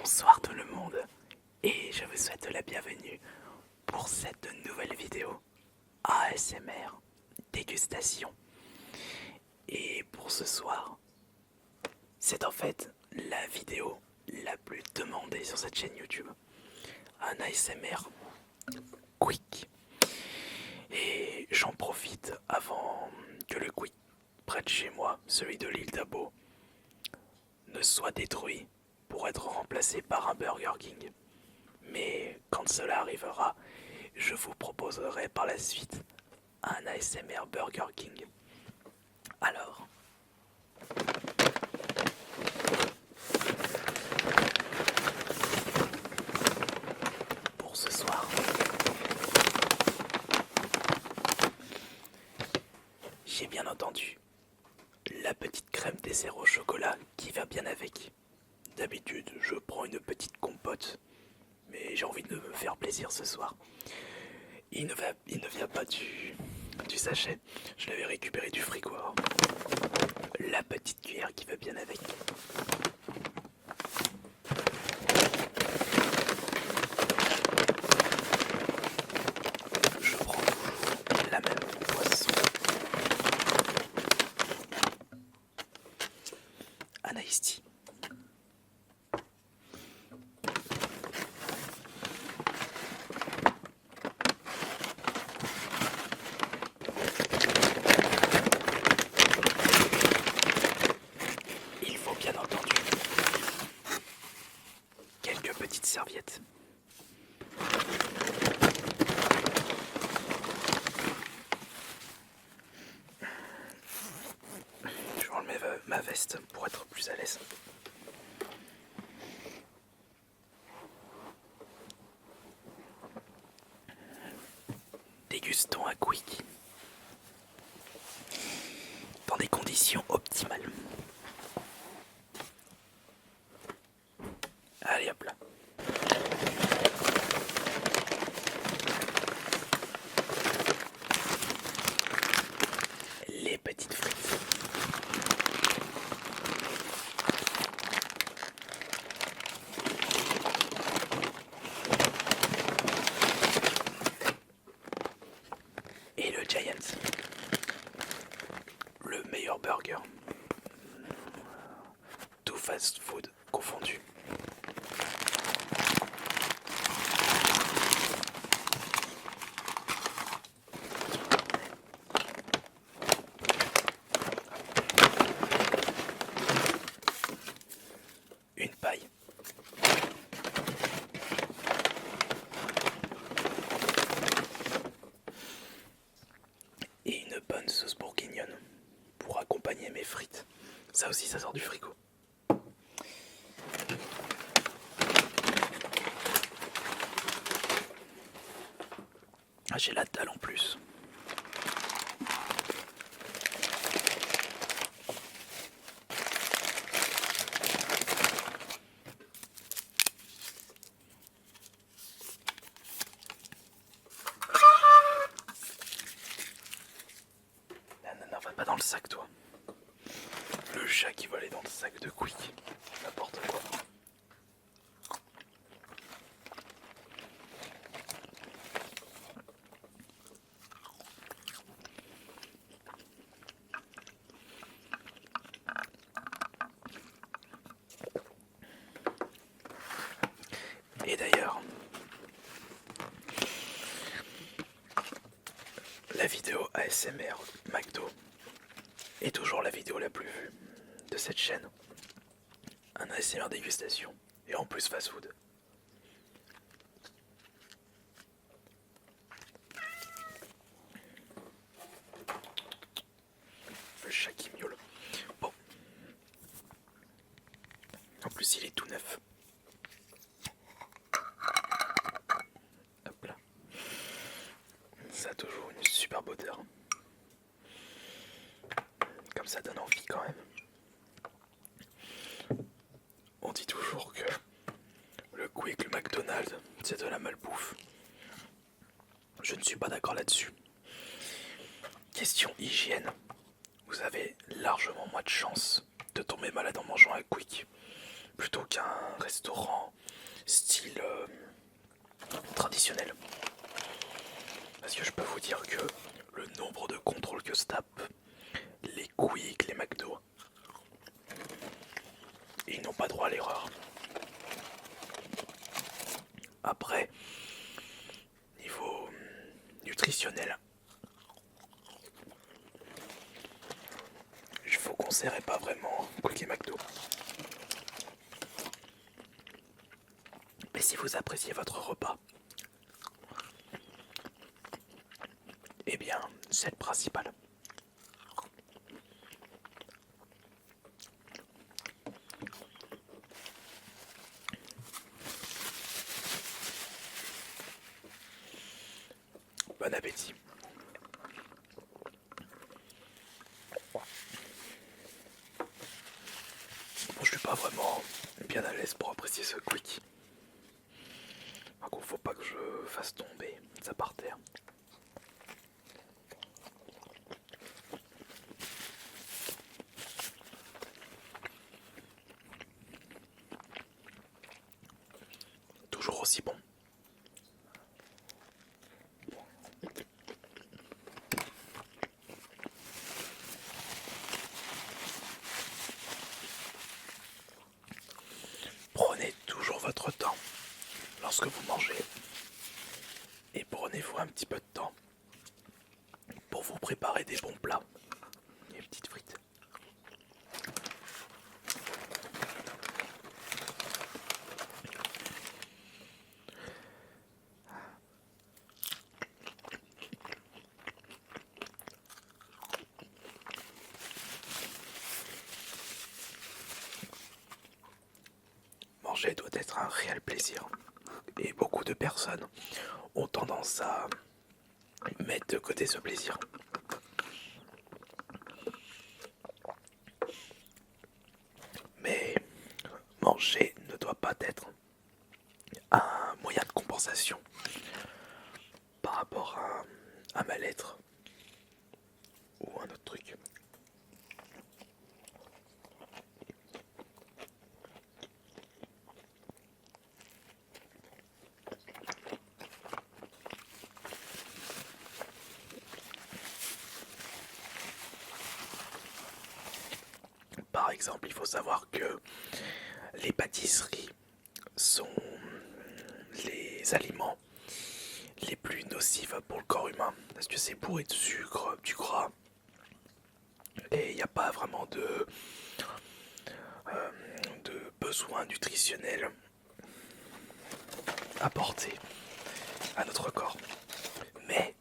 Bonsoir tout le monde et je vous souhaite la bienvenue pour cette nouvelle vidéo ASMR dégustation. Et pour ce soir, c'est en fait la vidéo la plus demandée sur cette chaîne YouTube. Un ASMR quick. Et j'en profite avant que le quick près de chez moi, celui de l'île d'Abo, ne soit détruit pour être remplacé par un Burger King. Mais quand cela arrivera, je vous proposerai par la suite un ASMR Burger King. Alors, pour ce soir, j'ai bien entendu la petite crème dessert au chocolat qui va bien avec. D'habitude, je prends une petite compote, mais j'ai envie de me faire plaisir ce soir. Il ne vient pas du sachet, je l'avais récupéré du frigo. La petite cuillère qui va bien avec. Je prends toujours la même boisson. Un iced tea. Il faut bien entendu quelques petites serviettes. Je vais enlever ma veste pour être plus à l'aise. Dégustons un quick dans des conditions optimales. Allez hop là. Les petites frites. Et le Giant. Le meilleur burger. Tout fast food confondu. Une paille. Et une bonne sauce bourguignonne pour accompagner mes frites. Ça aussi, ça sort du frigo. Ah, j'ai la dalle en plus. Non, va pas dans le sac, toi. Le chat qui va aller dans le sac de Quick. N'importe quoi. Et d'ailleurs, la vidéo ASMR McDo est toujours la vidéo la plus vue de cette chaîne. Un ASMR dégustation et en plus fast food. Le chat qui miaule. Bon. En plus il est tout neuf. Hop là. Ça a toujours une super odeur. Comme ça donne envie quand même. On dit toujours que le Quick, le McDonald's, c'est de la malbouffe. Je ne suis pas d'accord là-dessus. Question hygiène. Vous avez largement moins de chance de tomber malade en mangeant un Quick plutôt qu'un restaurant style traditionnel. Parce que je peux vous dire que le nombre de contrôles que se tapent les Quick, les McDo, ils n'ont pas droit à l'erreur. Après, niveau nutritionnel, je vous conseillerais pas vraiment Quick et McDo. Mais si vous appréciez votre repas, eh bien, c'est le principal. Bon appétit. Bon, je suis pas vraiment bien à l'aise pour apprécier ce Quick. Par contre, faut pas que je fasse tomber ça par terre. Toujours aussi bon. Prenez toujours votre temps lorsque vous mangez et prenez-vous un petit peu de temps pour vous préparer des bons plats. Les petites frites. Manger doit être un réel plaisir. Et beaucoup de personnes ont tendance à mettre de côté ce plaisir. Mais manger ne doit pas être un moyen de compensation par rapport à un mal-être ou un autre truc. Par exemple, il faut savoir que les pâtisseries sont les aliments les plus nocifs pour le corps humain parce que c'est bourré de sucre, du gras et il n'y a pas vraiment de besoins nutritionnels apportés à notre corps. Mais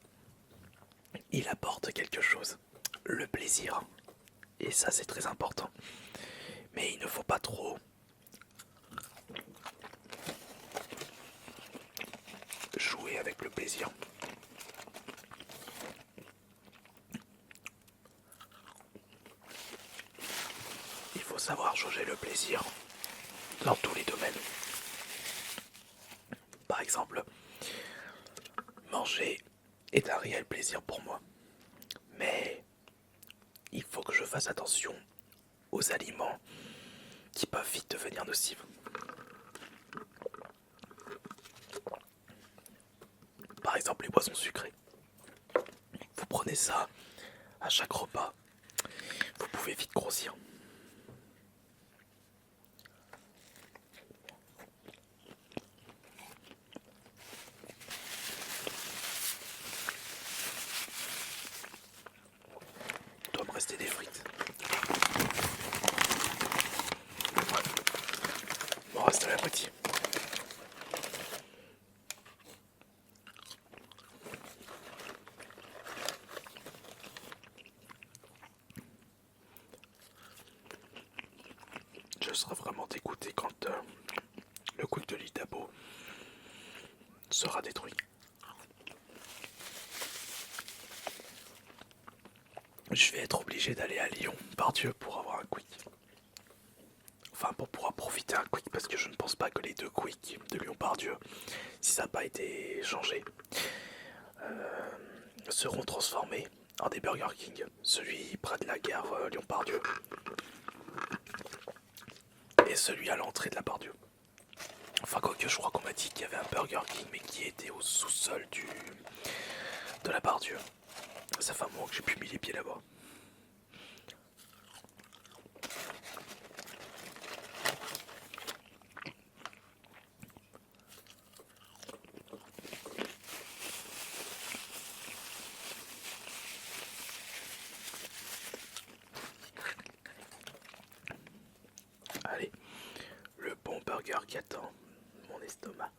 il apporte quelque chose, le plaisir. Et ça c'est très important. Mais il ne faut pas trop jouer avec le plaisir. Il faut savoir jauger le plaisir dans tous les domaines. Par exemple, manger est un réel plaisir pour moi. Mais il faut que je fasse attention aux aliments qui peuvent vite devenir nocifs. Par exemple, les boissons sucrées. Vous prenez ça à chaque repas, vous pouvez vite grossir. Il doit me rester des frites. Ouais. Il m'en reste la moitié. Je serai vraiment dégoûté quand le Quick de l'Itabo sera détruit. Je vais être obligé d'aller à Lyon, par Dieu, pour avoir un Quick. Enfin, pour pouvoir profiter un Quick, parce que je ne pense pas que les deux Quick de Lyon-Pardieu, si ça n'a pas été changé, seront transformés en des Burger King. Celui près de la gare Lyon-Pardieu et celui à l'entrée de la Pardieu. Enfin, quoique, que je crois qu'on m'a dit qu'il y avait un Burger King, mais qui était au sous-sol de la Bardieu. Ça fait un moment que j'ai plus mis les pieds là-bas. Allez, le bon burger qui attend mon estomac.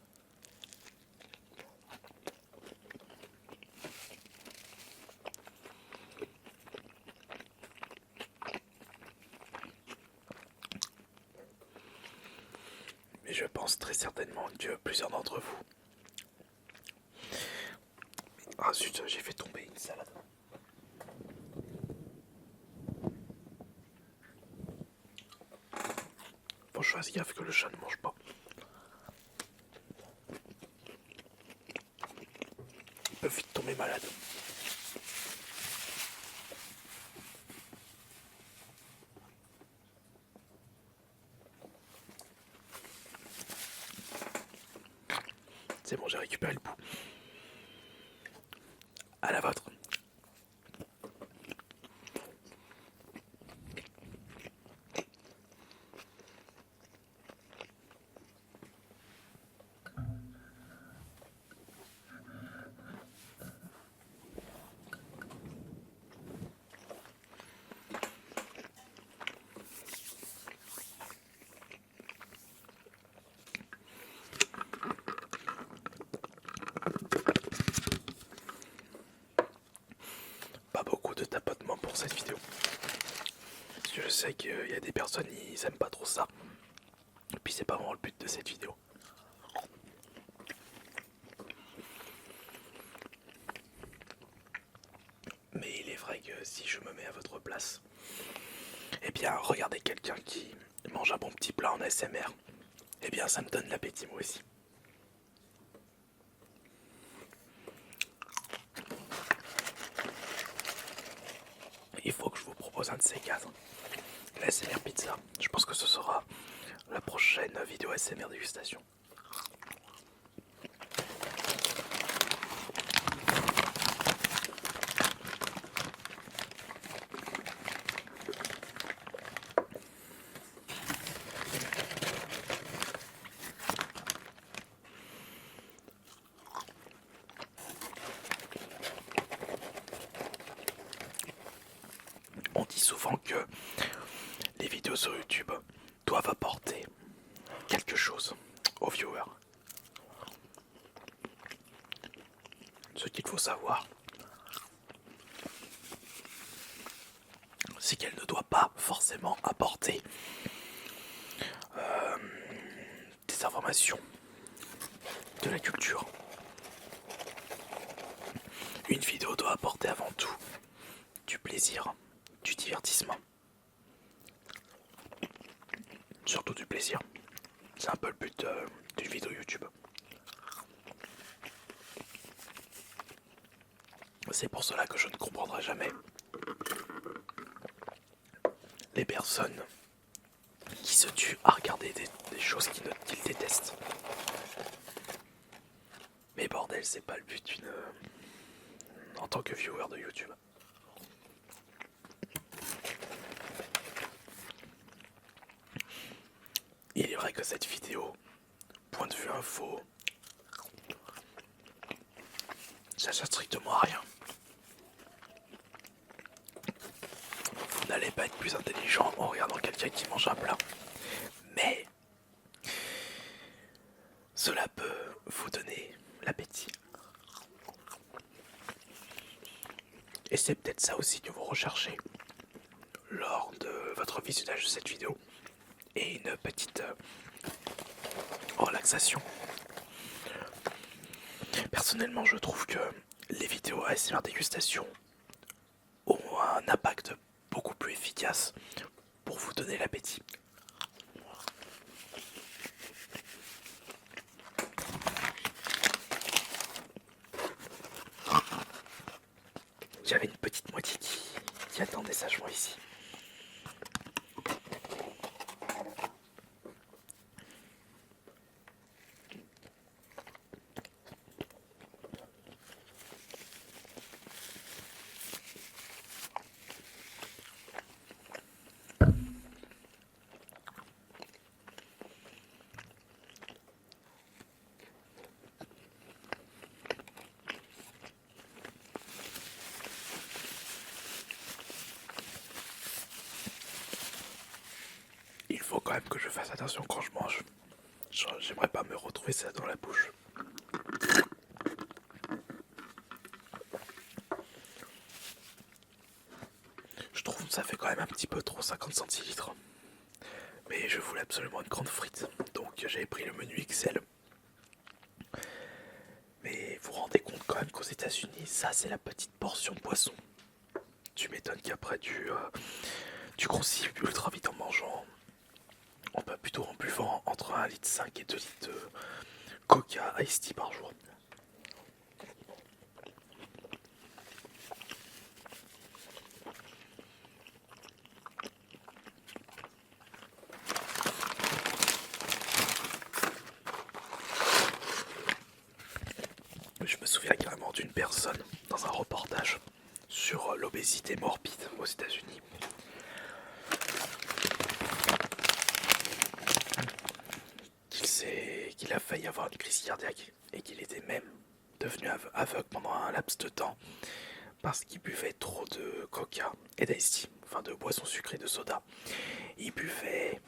Mais je pense très certainement que plusieurs d'entre vous... Ah zut, j'ai fait tomber une salade. Faut que je fasse gaffe que le chat ne mange pas. Il peut vite tomber malade. C'est bon, j'ai récupéré le bout. À la vôtre. Pas beaucoup de tapotement pour cette vidéo. Parce que je sais qu'il y a des personnes, ils aiment pas trop ça. Et puis c'est pas vraiment le but de cette vidéo. Mais il est vrai que si je me mets à votre place, eh bien regardez quelqu'un qui mange un bon petit plat en ASMR, eh bien ça me donne l'appétit moi aussi. Il faut que je vous propose un de ces quatre. La ASMR pizza. Je pense que ce sera la prochaine vidéo ASMR dégustation. On dit souvent que les vidéos sur YouTube doivent apporter quelque chose aux viewers. Ce qu'il faut savoir, c'est qu'elle ne doit pas forcément apporter des informations, de la culture. Une vidéo doit apporter avant tout du plaisir, du divertissement. Surtout du plaisir. C'est un peu le but d'une vidéo YouTube. C'est pour cela que je ne comprendrai jamais les personnes qui se tuent à regarder des choses qu'ils détestent. Mais bordel, c'est pas le but en tant que viewer de YouTube. Il est vrai que cette vidéo, point de vue info, ça sert strictement à rien. Vous n'allez pas être plus intelligent en regardant quelqu'un qui mange un plat. Mais cela peut vous donner l'appétit. Et c'est peut-être ça aussi que vous recherchez lors de votre visionnage de cette vidéo. Et une petite relaxation. Personnellement, je trouve que les vidéos ASMR dégustation ont un impact beaucoup plus efficace pour vous donner l'appétit. J'avais une petite moitié qui attendait sagement ici. même que je fasse attention quand je mange. J'aimerais pas me retrouver ça dans la bouche. Je trouve que ça fait quand même un petit peu trop 50 centilitres. Mais je voulais absolument une grande frite. Donc j'avais pris le menu XL. Mais vous vous rendez compte quand même qu'aux États-Unis, ça c'est la petite portion de poisson. Tu m'étonnes qu'après tu grossis ultra vite en mangeant. On peut plutôt en buvant entre 1,5 litre et 2 litres de Coca Ice Tea par jour. Je me souviens carrément d'une personne dans un reportage sur l'obésité morbide aux États-Unis. Qu'il a failli avoir une crise cardiaque et qu'il était même devenu aveugle pendant un laps de temps parce qu'il buvait trop de coca et d'ice tea, enfin de boissons sucrées, de soda. Il buvait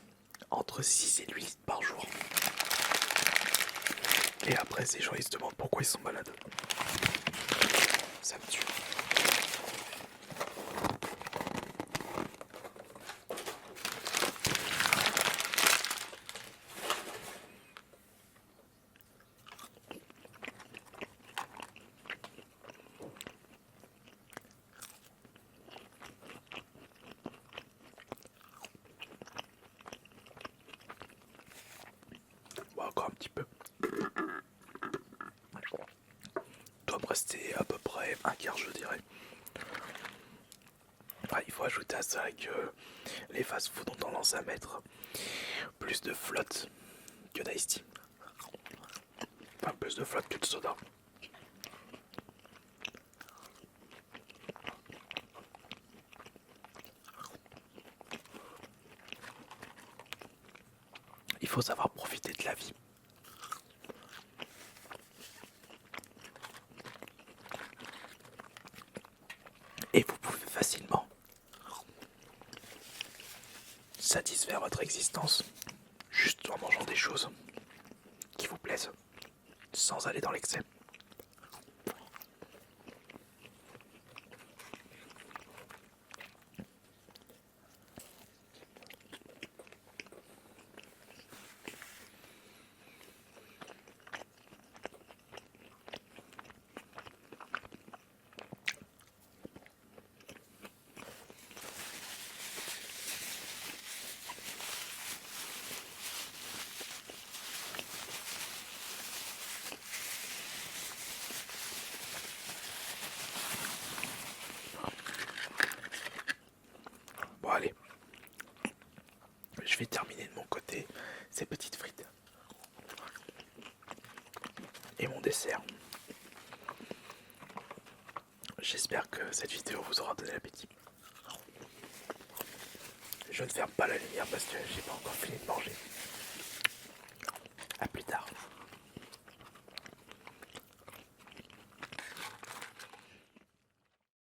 entre 6 et 8 litres par jour. Et après, ces gens ils se demandent pourquoi ils sont malades. Ça me tue. Bon, encore un petit peu. Doit me rester à peu près un quart, je dirais. Ah, il faut ajouter à ça que les fast-food ont tendance à mettre plus de flotte que d'ice tea. Enfin, plus de flotte que de soda. Il faut savoir profiter de la vie. Et vous pouvez facilement satisfaire votre existence juste en mangeant des choses qui vous plaisent, sans aller dans l'excès. Bon allez, je vais terminer de mon côté ces petites frites. Et mon dessert. J'espère que cette vidéo vous aura donné l'appétit. Je ne ferme pas la lumière parce que j'ai pas encore fini de manger.